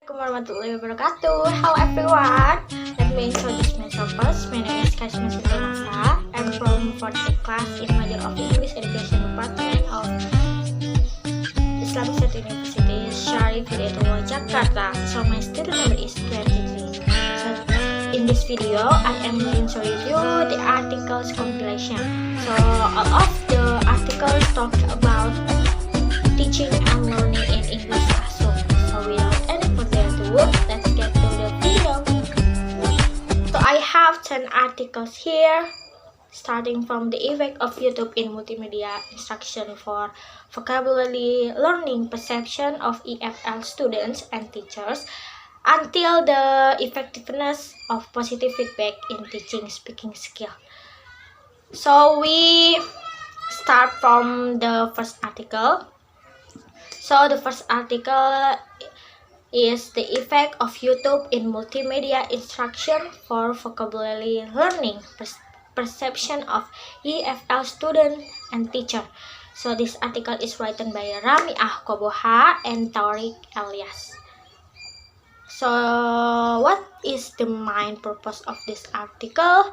Warahmatullahi wabarakatuh. Hello everyone. Let me introduce myself first. My name is Kasma Sinta. I'm from 4th class in major of English Education Department of Islamic State University, Syarif Hidayatullah, Jakarta. So my student number is 23. So in this video, I am going to review the articles compilation. So all of the articles talk about teaching and learning in English classroom. So without any further ado, let's get to the video. So I have 10 articles here, starting from the effect of YouTube in multimedia instruction for vocabulary learning perception of EFL students and teachers, until the effectiveness of positive feedback in teaching speaking skill. So we start from the first article. So the first article is the effect of YouTube in multimedia instruction for vocabulary learning perception of EFL student and teacher. So this article is written by Ramiah Koboha and Taurik Elias. So what is the main purpose of this article?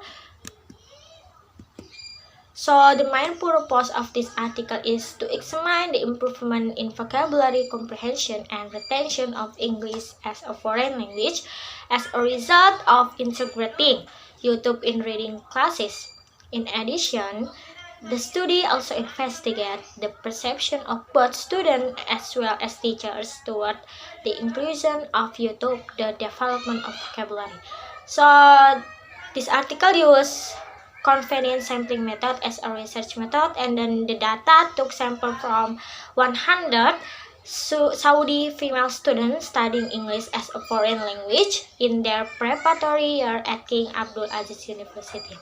So the main purpose of this article is to examine the improvement in vocabulary comprehension and retention of English as a foreign language as a result of integrating YouTube in reading classes. In addition, the study also investigates the perception of both students as well as teachers toward the inclusion of YouTube, the development of vocabulary. So this article uses convenience sampling method as a research method, and then the data took sample from 100 Saudi female students studying English as a foreign language in their preparatory year at King Abdul Aziz University.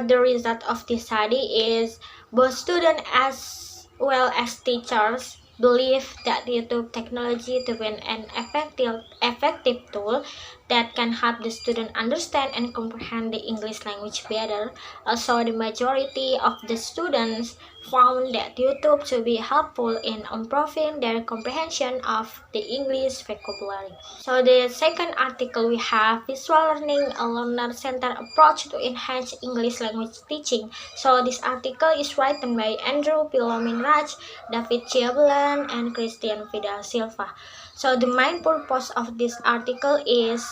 The result of this study is both students as well as teachers believe that YouTube technology to be an effective tool that can help the student understand and comprehend the English language better. Also, the majority of the students found that YouTube to be helpful in improving their comprehension of the English vocabulary. So the second article we have visual learning, a learner-centered approach to enhance English language teaching. So this article is written by Andrew Pilomin Raj, David Chiabelan, and Christian Vidal Silva. So the main purpose of this article is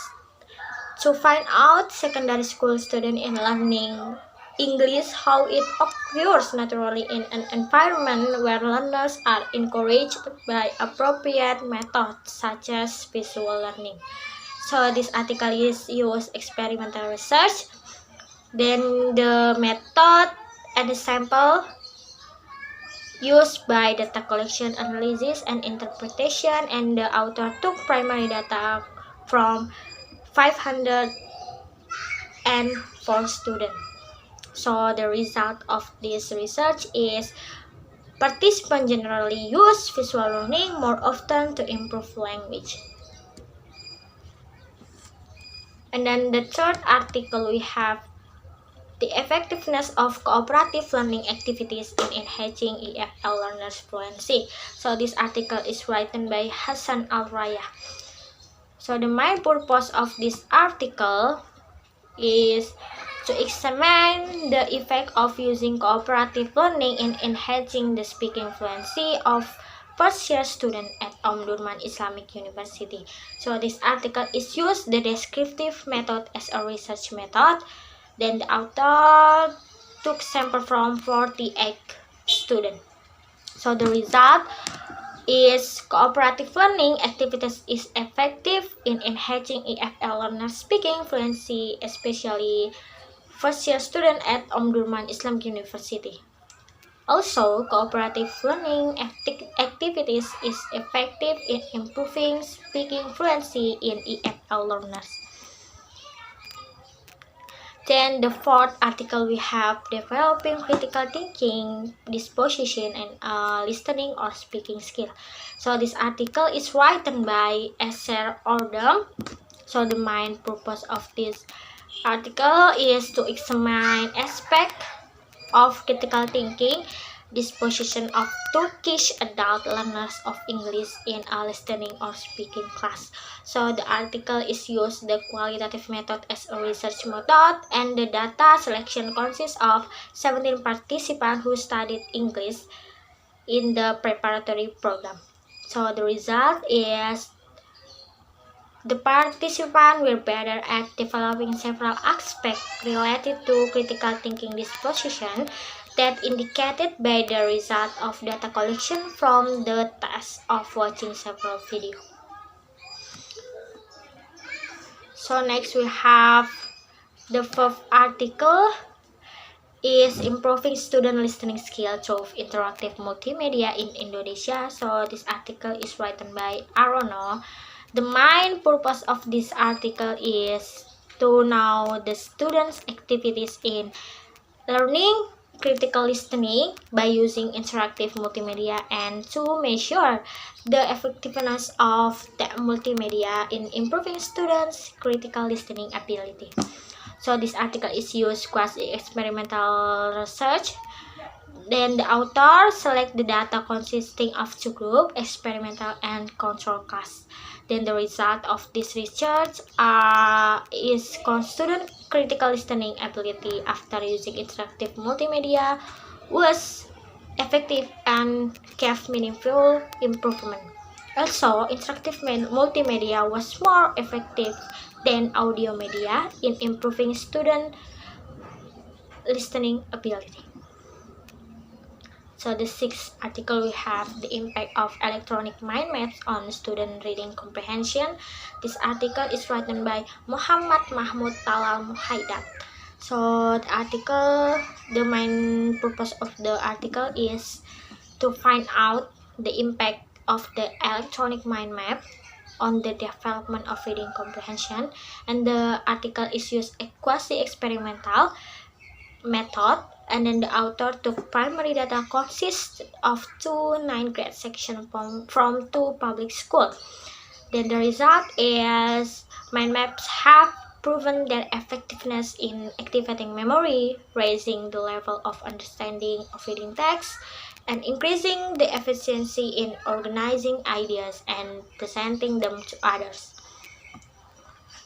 to find out secondary school students in learning English, how it occurs naturally in an environment where learners are encouraged by appropriate methods such as visual learning. So this article is use experimental research, then the method and the sample used by data collection, analysis, and interpretation, and the author took primary data from 504 students. So the result of this research is participants generally use visual learning more often to improve language. And then the third article we have the effectiveness of cooperative learning activities in enhancing EFL learners' fluency. So this article is written by Hassan Al-Raya. So the main purpose of this article is to examine the effect of using cooperative learning in enhancing the speaking fluency of first-year students at Omdurman Islamic University. So this article is used the descriptive method as a research method. Then the author took sample from 48 students. So the result is cooperative learning activities is effective in enhancing EFL learners speaking fluency, especially first-year student at Omdurman Islamic University. Also, cooperative learning activities is effective in improving speaking fluency in EFL learners. Then the fourth article we have developing critical thinking, disposition, and listening or speaking skill. So this article is written by Esser Ordam. So the main purpose of this article is to examine aspect of critical thinking disposition of Turkish adult learners of English in a listening or speaking class. So the article is used the qualitative method as a research method, and the data selection consists of 17 participants who studied English in the preparatory program. So the result is the participants were better at developing several aspects related to critical thinking disposition that indicated by the result of data collection from the test of watching several videos. So next we have the fourth article is improving student listening skill through interactive multimedia in Indonesia. So this article is written by Arono. The main purpose of this article is to know the students' activities in learning critical listening by using interactive multimedia and to measure the effectiveness of the multimedia in improving students' critical listening ability. So this article is used quasi-experimental research. Then the author select the data consisting of two groups, experimental and control class. Then the result of this research is student critical listening ability after using interactive multimedia was effective and gave meaningful improvement. Also, interactive multimedia was more effective than audio media in improving student listening ability. So the sixth article we have the impact of electronic mind maps on student reading comprehension. This article is written by Muhammad Mahmud Talal Muhaidat. So the main purpose of the article is to find out the impact of the electronic mind map on the development of reading comprehension, and the article is used a quasi-experimental method, and then the author took primary data consists of two 9th grade sections from two public schools. Then the result is mind maps have proven their effectiveness in activating memory, raising the level of understanding of reading text, and increasing the efficiency in organizing ideas and presenting them to others.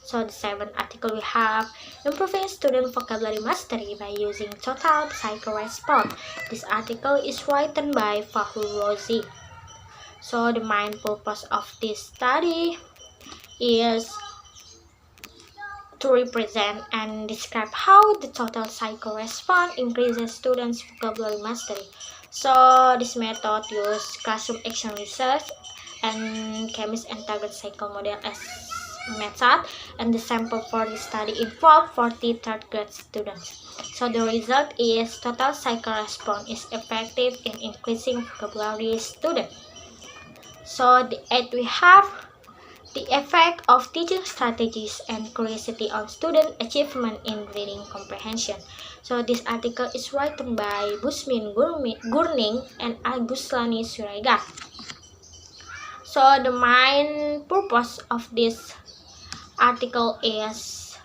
So the seventh article we have improving student vocabulary mastery by using total psycho-response. This article is written by Fahul Rozi. So the main purpose of this study is to represent and describe how the total psycho-response increases students' vocabulary mastery. So this method uses classroom action research and chemist and target cycle model as method, and the sample for the study involved 40 third grade students. So the result is total psycho-response is effective in increasing vocabulary student. So the eighth we have the effect of teaching strategies and curiosity on student achievement in reading comprehension. So this article is written by Busmin Gurning and Aguslani Suraga. So the main purpose of this article is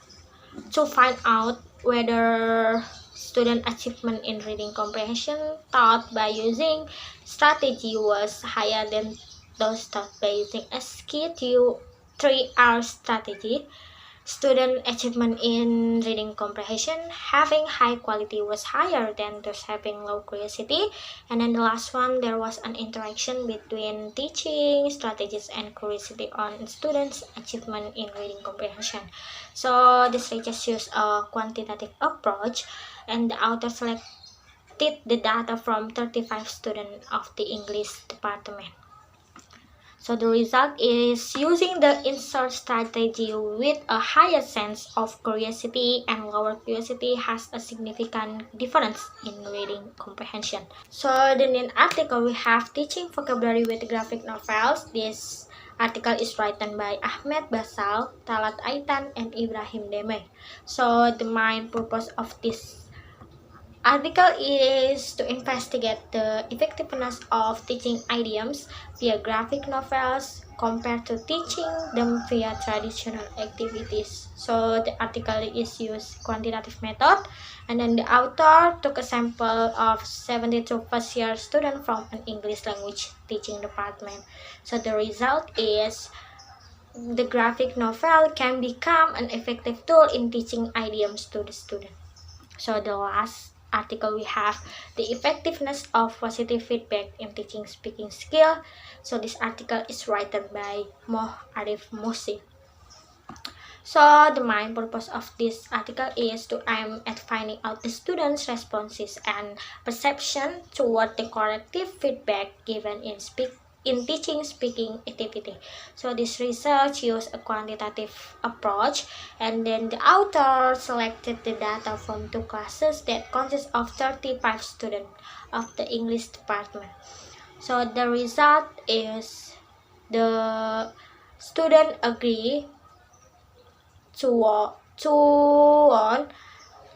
to find out whether student achievement in reading comprehension taught by using strategy was higher than those taught by using a SKIT 3R strategy. Student achievement in reading comprehension having high quality was higher than those having low curiosity. And then the last one, there was an interaction between teaching strategies and curiosity on students' achievement in reading comprehension. So this research used a quantitative approach, and the author selected the data from 35 students of the English department. So the result is using the insert strategy with a higher sense of curiosity and lower curiosity has a significant difference in reading comprehension. So the next article we have teaching vocabulary with graphic novels. This article is written by Ahmed Basal, Talat Aitan, and Ibrahim Deme. So the main purpose of this article is to investigate the effectiveness of teaching idioms via graphic novels compared to teaching them via traditional activities. So the article is used quantitative method, and then the author took a sample of 72 first-year students from an English language teaching department. So the result is the graphic novel can become an effective tool in teaching idioms to the student. So the last article we have the effectiveness of positive feedback in teaching speaking skill. So this article is written by Moh Arif Muhsin. So the main purpose of this article is to aim at finding out the students' responses and perception toward the corrective feedback given in teaching speaking activity. So this research used a quantitative approach, and then the author selected the data from 2 classes that consist of 35 students of the English department. So the result is the student agree to want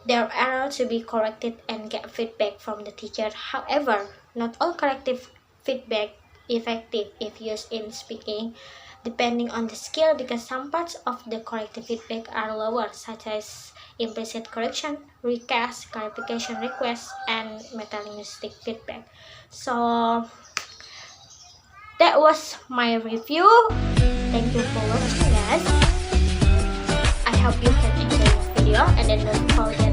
their error to be corrected and get feedback from the teacher. However, not all corrective feedback effective if used in speaking, depending on the skill, because some parts of the corrective feedback are lower, such as implicit correction, recast, clarification requests, and metalinguistic feedback. So that was my review. Thank you for watching, guys. I hope you can enjoy this video, and then don't forget